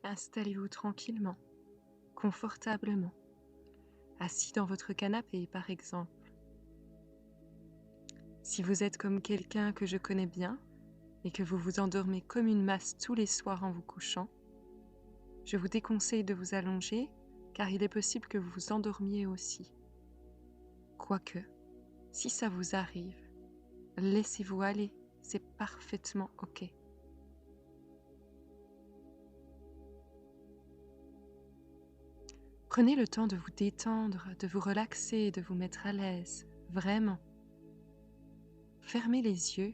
Installez-vous tranquillement, confortablement, assis dans votre canapé par exemple. Si vous êtes comme quelqu'un que je connais bien et que vous vous endormez comme une masse tous les soirs en vous couchant, je vous déconseille de vous allonger car il est possible que vous vous endormiez aussi. Quoique, si ça vous arrive, laissez-vous aller, c'est parfaitement OK. Prenez le temps de vous détendre, de vous relaxer, de vous mettre à l'aise, vraiment. Fermez les yeux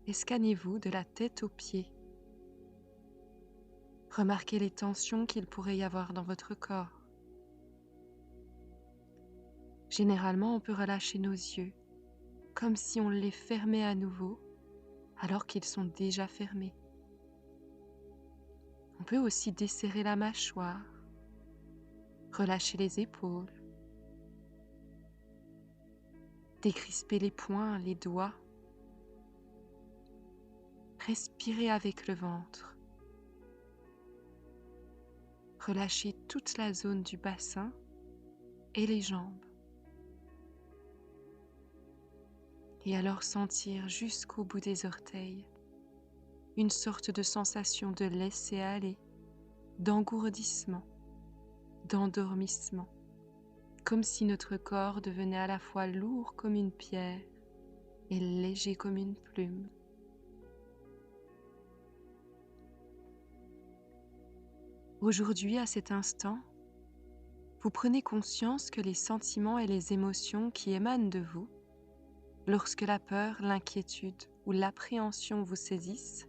et scannez-vous de la tête aux pieds. Remarquez les tensions qu'il pourrait y avoir dans votre corps. Généralement, on peut relâcher nos yeux, comme si on les fermait à nouveau, alors qu'ils sont déjà fermés. On peut aussi desserrer la mâchoire, relâcher les épaules, décrisper les poings, les doigts. Respirez avec le ventre. Relâchez toute la zone du bassin et les jambes. Et alors sentir jusqu'au bout des orteils une sorte de sensation de laisser aller, d'engourdissement, d'endormissement, comme si notre corps devenait à la fois lourd comme une pierre et léger comme une plume. Aujourd'hui, à cet instant, vous prenez conscience que les sentiments et les émotions qui émanent de vous, lorsque la peur, l'inquiétude ou l'appréhension vous saisissent,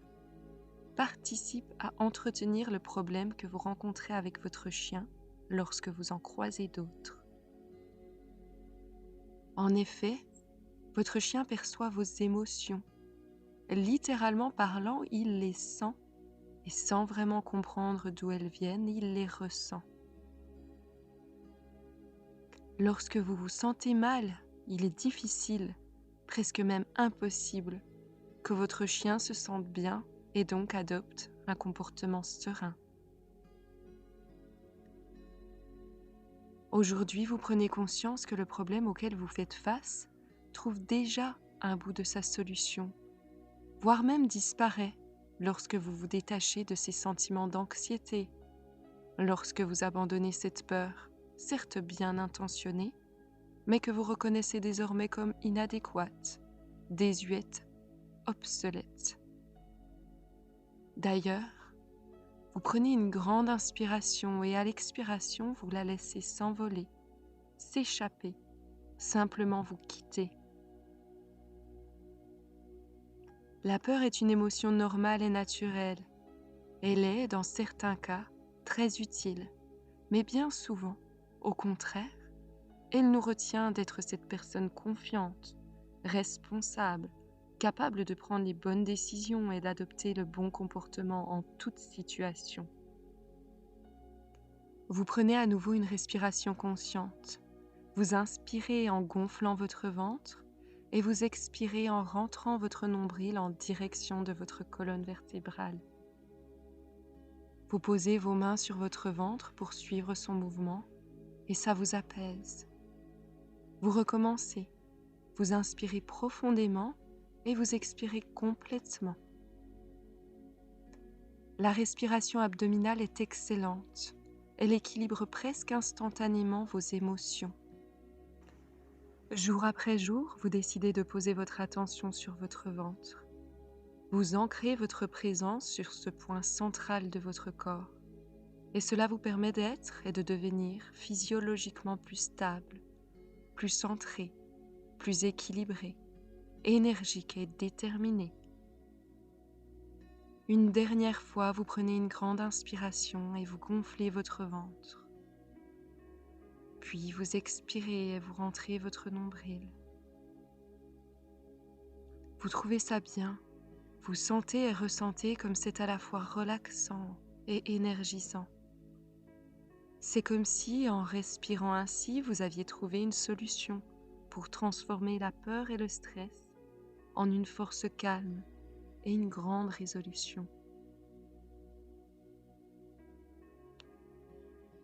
participent à entretenir le problème que vous rencontrez avec votre chien lorsque vous en croisez d'autres. En effet, votre chien perçoit vos émotions. Littéralement parlant, il les sent et sans vraiment comprendre d'où elles viennent, il les ressent. Lorsque vous vous sentez mal, il est difficile, presque même impossible, que votre chien se sente bien et donc adopte un comportement serein. Aujourd'hui, vous prenez conscience que le problème auquel vous faites face trouve déjà un bout de sa solution, voire même disparaît lorsque vous vous détachez de ces sentiments d'anxiété, lorsque vous abandonnez cette peur, certes bien intentionnée, mais que vous reconnaissez désormais comme inadéquate, désuète, obsolète. D'ailleurs, vous prenez une grande inspiration et à l'expiration, vous la laissez s'envoler, s'échapper, simplement vous quitter. La peur est une émotion normale et naturelle. Elle est, dans certains cas, très utile, mais bien souvent, au contraire, elle nous retient d'être cette personne confiante, responsable, capable de prendre les bonnes décisions et d'adopter le bon comportement en toute situation. Vous prenez à nouveau une respiration consciente. Vous inspirez en gonflant votre ventre et vous expirez en rentrant votre nombril en direction de votre colonne vertébrale. Vous posez vos mains sur votre ventre pour suivre son mouvement et ça vous apaise. Vous recommencez. Vous inspirez profondément et vous expirez complètement. La respiration abdominale est excellente. Elle équilibre presque instantanément vos émotions. Jour après jour, vous décidez de poser votre attention sur votre ventre. Vous ancrez votre présence sur ce point central de votre corps. Et cela vous permet d'être et de devenir physiologiquement plus stable, plus centré, plus équilibré, énergique et déterminé. Une dernière fois, vous prenez une grande inspiration et vous gonflez votre ventre. Puis vous expirez et vous rentrez votre nombril. Vous trouvez ça bien. Vous sentez et ressentez comme c'est à la fois relaxant et énergisant. C'est comme si, en respirant ainsi, vous aviez trouvé une solution pour transformer la peur et le stress en une force calme et une grande résolution.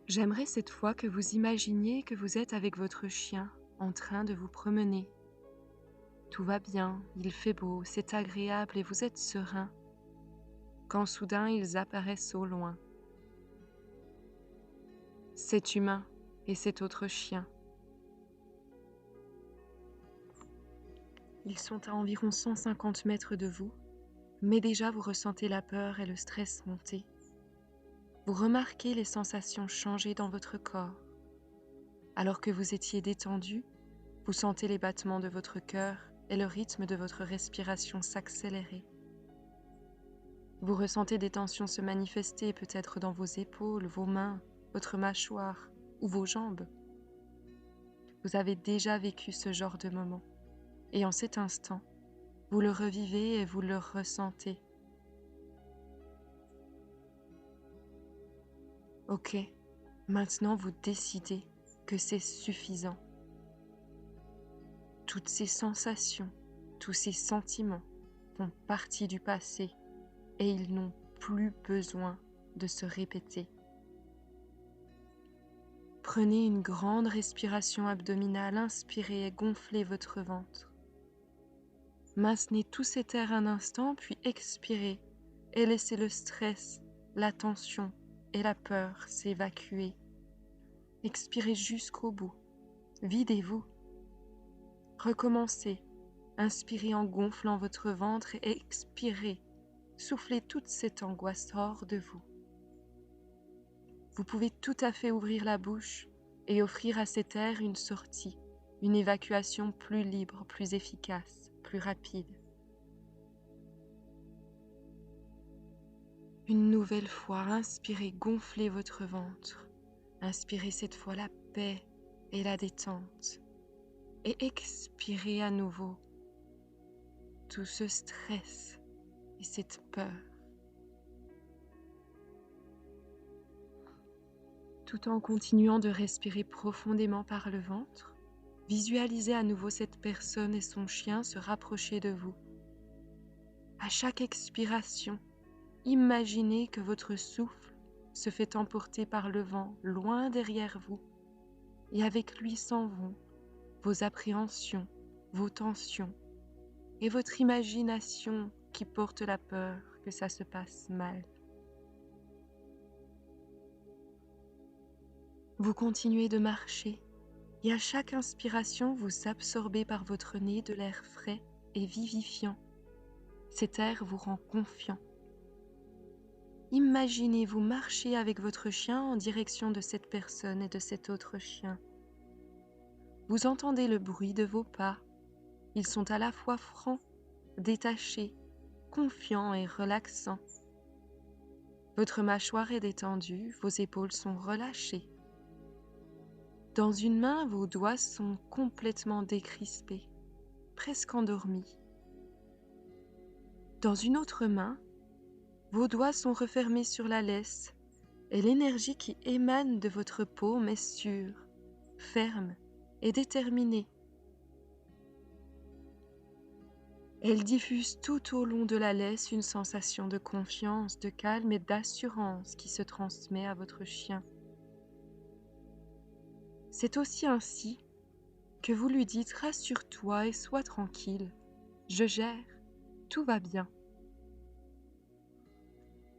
J'aimerais cette fois que vous imaginiez que vous êtes avec votre chien en train de vous promener. Tout va bien, il fait beau, c'est agréable et vous êtes serein, quand soudain ils apparaissent au loin. Cet humain et cet autre chien. Ils sont à environ 150 mètres de vous, mais déjà vous ressentez la peur et le stress monter. Vous remarquez les sensations changer dans votre corps. Alors que vous étiez détendu, vous sentez les battements de votre cœur et le rythme de votre respiration s'accélérer. Vous ressentez des tensions se manifester peut-être dans vos épaules, vos mains, votre mâchoire ou vos jambes. Vous avez déjà vécu ce genre de moment, et en cet instant, vous le revivez et vous le ressentez. Ok, maintenant vous décidez que c'est suffisant. Toutes ces sensations, tous ces sentiments font partie du passé et ils n'ont plus besoin de se répéter. Prenez une grande respiration abdominale, inspirez et gonflez votre ventre. Maintenez tout cet air un instant, puis expirez et laissez le stress, la tension et la peur s'évacuer. Expirez jusqu'au bout. Videz-vous. Recommencez. Inspirez en gonflant votre ventre et expirez. Soufflez toute cette angoisse hors de vous. Vous pouvez tout à fait ouvrir la bouche et offrir à cet air une sortie, une évacuation plus libre, plus efficace, plus rapide. Une nouvelle fois, inspirez, gonflez votre ventre. Inspirez cette fois la paix et la détente. Et expirez à nouveau tout ce stress et cette peur. Tout en continuant de respirer profondément par le ventre, visualisez à nouveau cette personne et son chien se rapprocher de vous. À chaque expiration, imaginez que votre souffle se fait emporter par le vent loin derrière vous et avec lui s'en vont vos appréhensions, vos tensions et votre imagination qui porte la peur que ça se passe mal. Vous continuez de marcher et à chaque inspiration, vous absorbez par votre nez de l'air frais et vivifiant. Cet air vous rend confiant. Imaginez-vous marcher avec votre chien en direction de cette personne et de cet autre chien. Vous entendez le bruit de vos pas. Ils sont à la fois francs, détachés, confiants et relaxants. Votre mâchoire est détendue, vos épaules sont relâchées. Dans une main, vos doigts sont complètement décrispés, presque endormis. Dans une autre main, vos doigts sont refermés sur la laisse et l'énergie qui émane de votre paume est sûre, ferme et déterminée. Elle diffuse tout au long de la laisse une sensation de confiance, de calme et d'assurance qui se transmet à votre chien. C'est aussi ainsi que vous lui dites « Rassure-toi et sois tranquille, je gère, tout va bien ».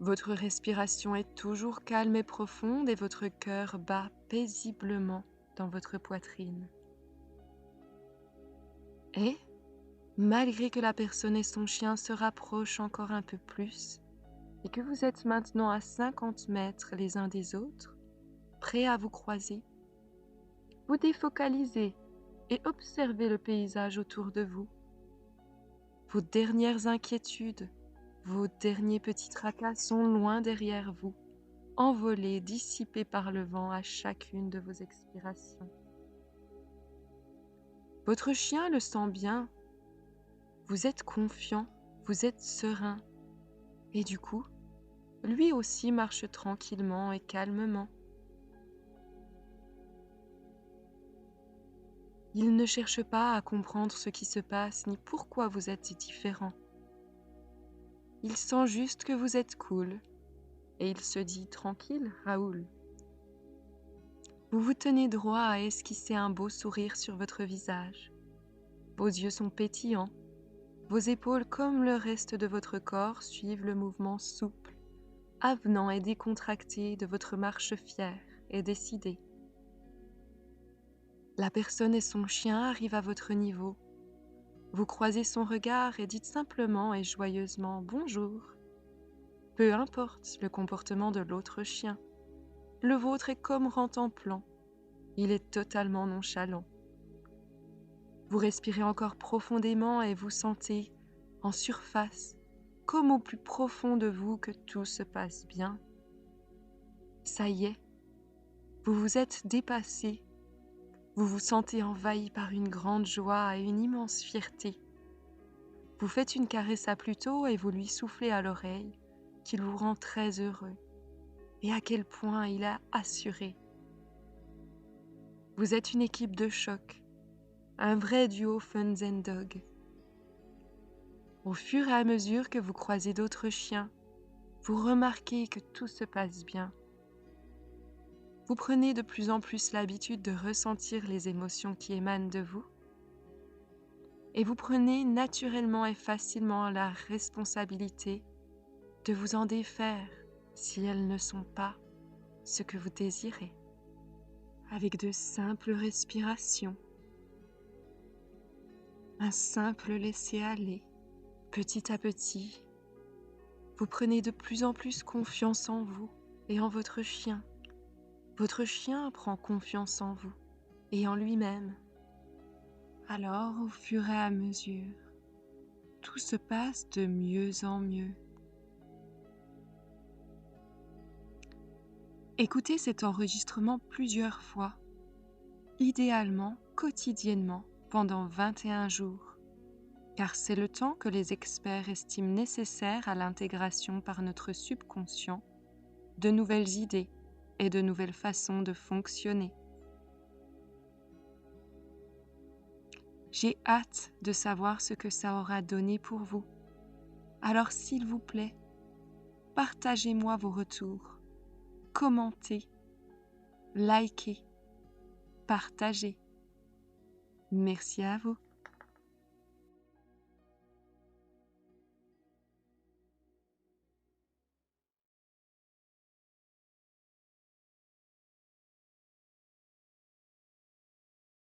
Votre respiration est toujours calme et profonde et votre cœur bat paisiblement dans votre poitrine. Et, malgré que la personne et son chien se rapprochent encore un peu plus, et que vous êtes maintenant à 50 mètres les uns des autres, prêts à vous croiser, vous défocalisez et observez le paysage autour de vous. Vos dernières inquiétudes, vos derniers petits tracas sont loin derrière vous, envolés, dissipés par le vent à chacune de vos expirations. Votre chien le sent bien. Vous êtes confiant, vous êtes serein. Et du coup, lui aussi marche tranquillement et calmement. Il ne cherche pas à comprendre ce qui se passe ni pourquoi vous êtes différent. Il sent juste que vous êtes cool et il se dit « Tranquille, Raoul ». Vous vous tenez droit à esquisser un beau sourire sur votre visage. Vos yeux sont pétillants. Vos épaules, comme le reste de votre corps, suivent le mouvement souple, avenant et décontracté de votre marche fière et décidée. La personne et son chien arrivent à votre niveau. Vous croisez son regard et dites simplement et joyeusement « Bonjour ». Peu importe le comportement de l'autre chien. Le vôtre est comme rentemplant. Il est totalement nonchalant. Vous respirez encore profondément et vous sentez, en surface, comme au plus profond de vous, que tout se passe bien. Ça y est, vous vous êtes dépassé. Vous vous sentez envahi par une grande joie et une immense fierté. Vous faites une caresse à Pluto et vous lui soufflez à l'oreille qu'il vous rend très heureux et à quel point il a assuré. Vous êtes une équipe de choc, un vrai duo Fun Zen Dog. Au fur et à mesure que vous croisez d'autres chiens, vous remarquez que tout se passe bien. Vous prenez de plus en plus l'habitude de ressentir les émotions qui émanent de vous et vous prenez naturellement et facilement la responsabilité de vous en défaire si elles ne sont pas ce que vous désirez. Avec de simples respirations, un simple laisser-aller, petit à petit, vous prenez de plus en plus confiance en vous et en votre chien. Votre chien prend confiance en vous et en lui-même. Alors, au fur et à mesure, tout se passe de mieux en mieux. Écoutez cet enregistrement plusieurs fois, idéalement quotidiennement pendant 21 jours, car c'est le temps que les experts estiment nécessaire à l'intégration par notre subconscient de nouvelles idées et de nouvelles façons de fonctionner. J'ai hâte de savoir ce que ça aura donné pour vous. Alors s'il vous plaît, partagez-moi vos retours, commentez, likez, partagez. Merci à vous.